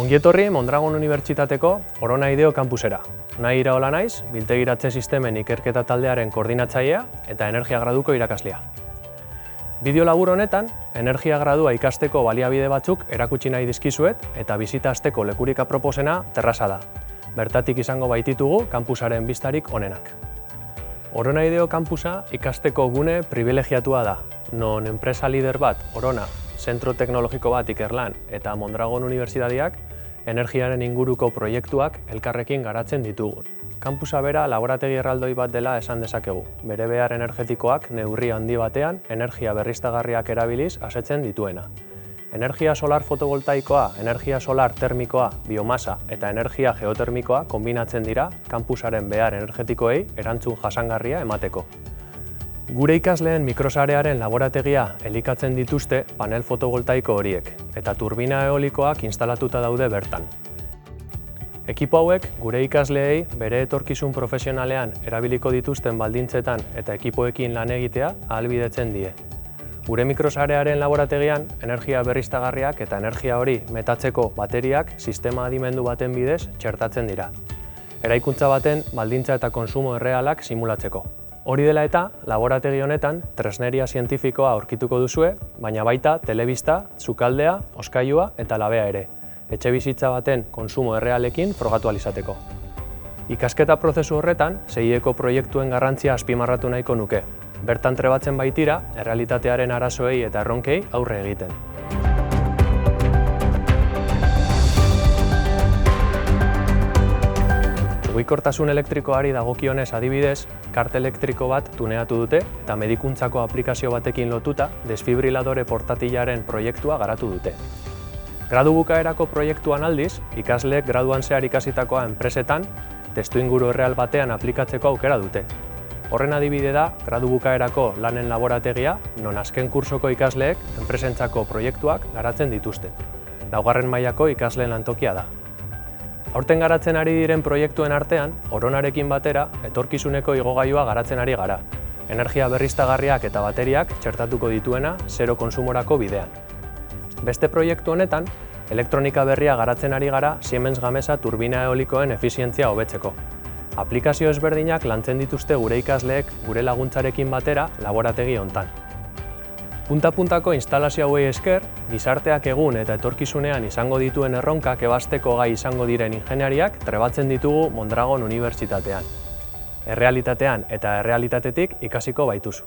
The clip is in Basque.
Ongietorri Mondragon Unibertsitateko Orona Ideo kampusera. Nahi Iraola naiz, biltegiratze sistemen ikerketa taldearen koordinatzailea eta energia graduko irakaslea. Bideo labur honetan, energia gradua ikasteko baliabide batzuk erakutsi nahi dizkizuet eta bisita hasteko lekurik aproposena terraza da. Bertatik izango baititugu kampusaren bistarik onenak. Orona Ideo kampusa ikasteko gune privilegiatua da, non enpresa lider bat, Orona, zentro teknologiko bat Ikerlan eta Mondragon Unibertsitateak energiaren inguruko proiektuak elkarrekin garatzen ditugu. Kampusa bera laborategi erraldoi bat dela esan dezakegu. Bere behar energetikoak neurri handi batean energia berriztagarriak erabiliz asetzen dituena. Energia solar fotovoltaikoa, energia solar termikoa, biomasa eta energia geotermikoa konbinatzen dira kampusaren behar energetikoei erantzun jasangarria emateko. Gure ikasleen mikrosarearen laborategia elikatzen dituzte panel fotovoltaiko horiek eta turbina eolikoak instalatuta daude bertan. Ekipo hauek gure ikasleei bere etorkizun profesionalean erabiliko dituzten baldintzetan eta ekipoekin lan egitea ahalbidetzen die. Gure mikrosarearen laborategian energia berriztagarriak eta energia hori metatzeko bateriak sistema adimendu baten bidez txertatzen dira. Eraikuntza baten baldintza eta konsumo errealak simulatzeko. Hori dela eta, laborategi honetan tresneria zientifikoa aurkituko duzue, baina baita telebista, sukaldea, hozkailua eta labea ere, etxebizitza baten konsumo errealekin frogatu ahal izateko. Ikasketa prozesu horretan, seieko proiektuen garrantzia azpimarratu nahiko nuke. Bertan trebatzen baitira, errealitatearen arazoei eta erronkei aurre egiten. Mugikortasun elektrikoari dagokionez adibidez, kart elektriko bat tuneatu dute eta medikuntzako aplikazio batekin lotuta desfibriladore portatilaren proiektua garatu dute. Gradu bukaerako proiektuan aldiz, ikasleek graduan zehar ikasitakoa enpresetan, testuinguru erreal batean aplikatzeko aukera dute. Horren adibide da, gradu bukaerako lanen laborategia, non azken kursoko ikasleek enpresentzako proiektuak garatzen dituzte. Laugarren mailako ikasleen lantokia da. Aurten garatzen ari diren proiektuen artean, Oronarekin batera, etorkizuneko igogailua garatzen ari gara. Energia berriztagarriak eta bateriak txertatuko dituena zero konsumorako bidean. Beste proiektu honetan, elektronika berria garatzen ari gara Siemens Gamesa turbina eolikoen efizientzia hobetzeko. Aplikazio ezberdinak lantzen dituzte gure ikasleek gure laguntzarekin batera laborategi hontan. Punta-puntako instalazio hauei esker, gizarteak egun eta etorkizunean izango dituen erronkak ebazteko gai izango diren ingeniariak trebatzen ditugu Mondragon Unibertsitatean. Errealitatean eta errealitatetik ikasiko baituzu.